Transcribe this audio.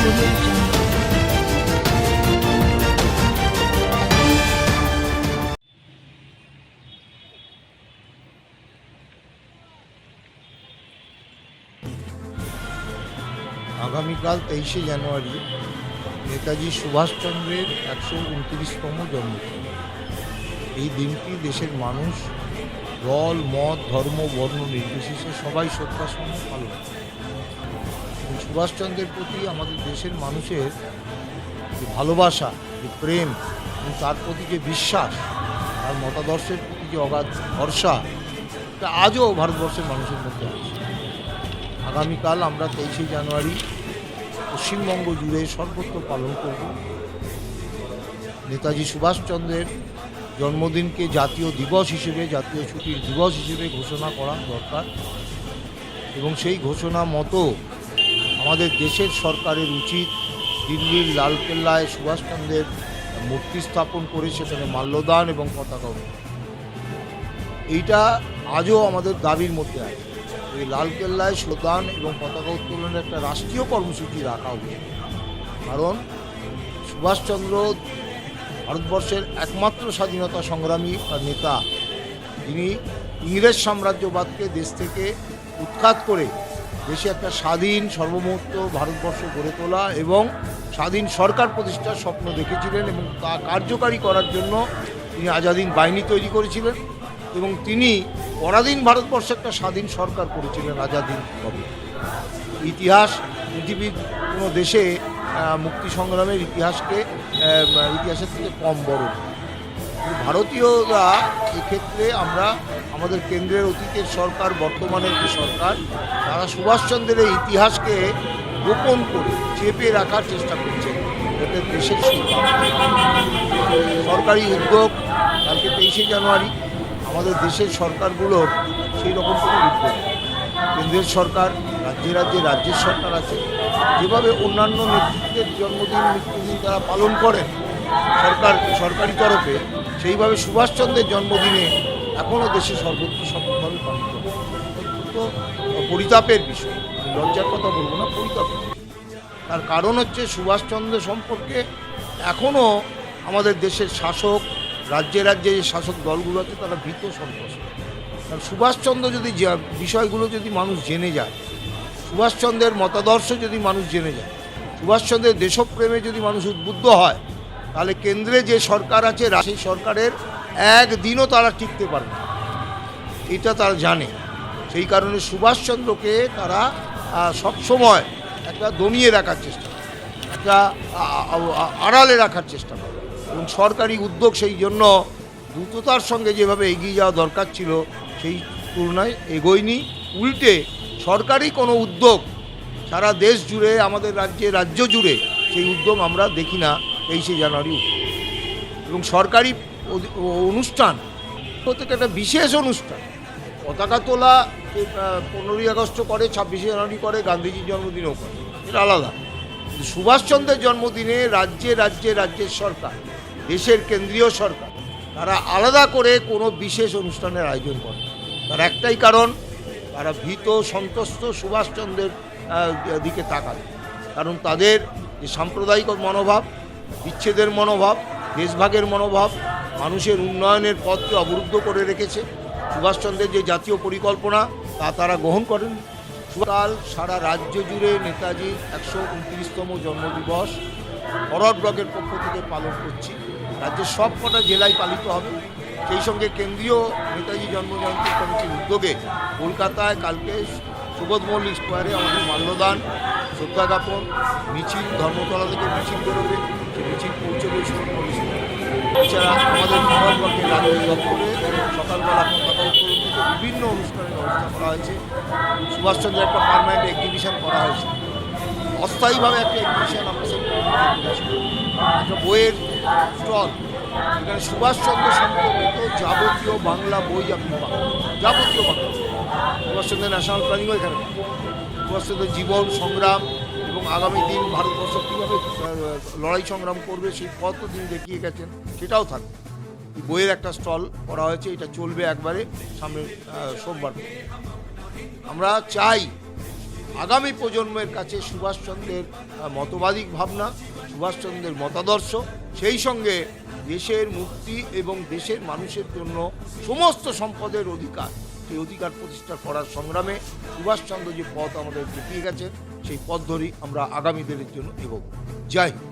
আগামীকাল 23শে জানুয়ারি নেতাজি সুভাষচন্দ্রের 129তম জন্মদিন। এই দিনটি দেশের মানুষ দল মত ধর্ম বর্ণ নির্বিশেষে সবাই শ্রদ্ধার সঙ্গে পালন করে। সুভাষচন্দ্রের প্রতি আমাদের দেশের মানুষের যে ভালোবাসা, যে প্রেম এবং তার প্রতি যে বিশ্বাস, তার মতাদর্শের প্রতি যে অগাধ ভরসা, এটা আজও ভারতবর্ষের মানুষের মধ্যে আছে। আগামীকাল আমরা 23শে জানুয়ারি পশ্চিমবঙ্গ জুড়ে সর্বত্র পালন করব। নেতাজি সুভাষচন্দ্রের জন্মদিনকে জাতীয় দিবস হিসেবে, জাতীয় ছুটির দিবস হিসেবে ঘোষণা করা দরকার এবং সেই ঘোষণা মতো আমাদের দেশের সরকারের উচিত দিল্লির লালকেল্লায় সুভাষচন্দ্রের মূর্তি স্থাপন করে সেখানে মাল্যদান এবং পতাকা উত্তোলন। এইটা আজও আমাদের দাবির মধ্যে আছে। এই লালকেল্লায় শ্রদ্ধান এবং পতাকা উত্তোলনের একটা রাষ্ট্রীয় কর্মসূচি রাখা উচিত। কারণ সুভাষচন্দ্র ভারতবর্ষের একমাত্র স্বাধীনতা সংগ্রামী বা নেতা, যিনি ইংরেজ সাম্রাজ্যবাদকে দেশ থেকে উৎখাত করে দেশে একটা স্বাধীন সার্বভৌমত্ব ভারতবর্ষ গড়ে তোলা এবং স্বাধীন সরকার প্রতিষ্ঠার স্বপ্ন দেখেছিলেন এবং তা কার্যকারী করার জন্য তিনি আজাদিন বাহিনী তৈরি করেছিলেন এবং তিনি পরাধীন ভারতবর্ষে একটা স্বাধীন সরকার করেছিলেন আজাদিন কবে। ইতিহাস পৃথিবীর কোনো দেশে মুক্তি সংগ্রামের ইতিহাসের থেকে কম বড়। ভারতীয়রা এক্ষেত্রে আমরা আমাদের কেন্দ্রের অতীতের সরকার, বর্তমানের যে সরকার, তারা সুভাষচন্দ্রের এই ইতিহাসকে গোপন করে চেপে রাখার চেষ্টা করছে। এতে দেশের সরকারি উদ্যোগ কালকে 23শে জানুয়ারি আমাদের দেশের সরকারগুলোর সেই রকম কোনো উদ্যোগ। কেন্দ্রের সরকার, রাজ্যের সরকার আছে, যেভাবে অন্যান্য নেতৃত্বের জন্মদিন মৃত্যুদিন তারা পালন করেন সরকারি তরফে, সেইভাবে সুভাষচন্দ্রের জন্মদিনে এখনও দেশে সর্বত্র সফলভাবে পালিত হয়। অত্যন্ত পরিতাপের বিষয়, লজ্জার কথা বলবো না, পরিতাপের। তার কারণ হচ্ছে সুভাষচন্দ্র সম্পর্কে এখনও আমাদের দেশের শাসক, রাজ্যে যে শাসক দলগুলো আছে তারা ভীত সন্ত্রস্ত। কারণ সুভাষচন্দ্র যদি বিষয়গুলো যদি মানুষ জেনে যায়, সুভাষচন্দ্রের মতাদর্শ যদি মানুষ জেনে যায়, সুভাষচন্দ্রের দেশপ্রেমে যদি মানুষ উদ্বুদ্ধ হয়, তাহলে কেন্দ্রে যে সরকার আছে সেই সরকারের একদিনও তারা টিকতে পারবে না, এটা তারা জানে। সেই কারণে সুভাষচন্দ্রকে তারা সবসময় একটা দমিয়ে রাখার চেষ্টা করে, একটা আড়ালে রাখার চেষ্টা করে এবং সরকারি উদ্যোগ সেই জন্য দ্রুততার সঙ্গে যেভাবে এগিয়ে যাওয়া দরকার ছিল সেই তুলনায় এগোয়নি। উল্টে সরকারি কোনো উদ্যোগ সারা দেশ জুড়ে, আমাদের রাজ্য জুড়ে সেই উদ্যোগ আমরা দেখি না 23শে জানুয়ারি। এবং সরকারি অনুষ্ঠান প্রত্যেক একটা বিশেষ অনুষ্ঠান, পতাকা তোলা 15ই আগস্ট করে, 26শে জানুয়ারি করে, গান্ধীজির জন্মদিনেও করে, এটা আলাদা। সুভাষচন্দ্রের জন্মদিনে রাজ্যের সরকার, দেশের কেন্দ্রীয় সরকার, তারা আলাদা করে কোনো বিশেষ অনুষ্ঠানের আয়োজন করে। তার একটাই কারণ, তারা ভীত সন্ত্রস্ত সুভাষচন্দ্রের দিকে তাকায়। কারণ তাদের যে সাম্প্রদায়িক মনোভাব, বিচ্ছেদের মনোভাব, দেশভাগের মনোভাব মানুষের উন্নয়নের পথকে অবরুদ্ধ করে রেখেছে। সুভাষচন্দ্রের যে জাতীয় পরিকল্পনা তা তারা গ্রহণ করেন। কাল সারা রাজ্য জুড়ে নেতাজির 129তম জন্মদিবস ফরওয়ার্ড ব্লকের পক্ষ থেকে পালন করছি। রাজ্যের সব কটা জেলায় পালিত হবে। সেই সঙ্গে কেন্দ্রীয় নেতাজি জন্মজয়ন্তী কমিটির উদ্যোগে কলকাতায় কালকে সুবোধ মল্লিক স্কোয়ারে আমাদের মাল্যদান, শ্রদ্ধা জ্ঞাপন মিছিল, ধর্মতলা থেকে মিছিল বেরোবে, সেই মিছিল পৌঁছবে এছাড়া আমাদের ফরওয়ার্ড ব্লকের রাজ্য দপ্তরে সকালবেলা পতাকা উত্তোলন থেকে বিভিন্ন অনুষ্ঠানের ব্যবস্থা করা হয়েছে। সুভাষচন্দ্রের একটা পার্মানেন্ট এক্সিবিশন করা হয়েছে, অস্থায়ীভাবে একটা এক্সিবিশন আমরা একটা বইয়ের স্টল, এখানে সুভাষচন্দ্র সম্পর্কিত যাবতীয় বাংলা বই আপনি পাবেন, যাবতীয় বাংলা। সুভাষচন্দ্রের ন্যাশনাল প্ল্যানিংও এখানে, সুভাষচন্দ্রের জীবন সংগ্রাম এবং আগামী দিন ভারতবর্ষ কীভাবে লড়াই সংগ্রাম করবে সেই পথ তিনি দেখিয়ে গেছেন, সেটাও থাকবে। এই বইয়ের একটা স্টল করা হয়েছে, এটা চলবে একবারে সামনে সোমবার। আমরা চাই আগামী প্রজন্মের কাছে সুভাষচন্দ্রের মতবাদিক ভাবনা, সুভাষচন্দ্রের মতাদর্শ, সেই সঙ্গে দেশের মুক্তি এবং দেশের মানুষের জন্য সমস্ত সম্পদের অধিকার, সেই অধিকার প্রতিষ্ঠা করার সংগ্রামে সুভাষচন্দ্র যে পথ আমাদের দেখিয়ে গেছেন সেই পথ ধরেই আমরা আগামী দিনের জন্য এগোব। জয় হিন্দ।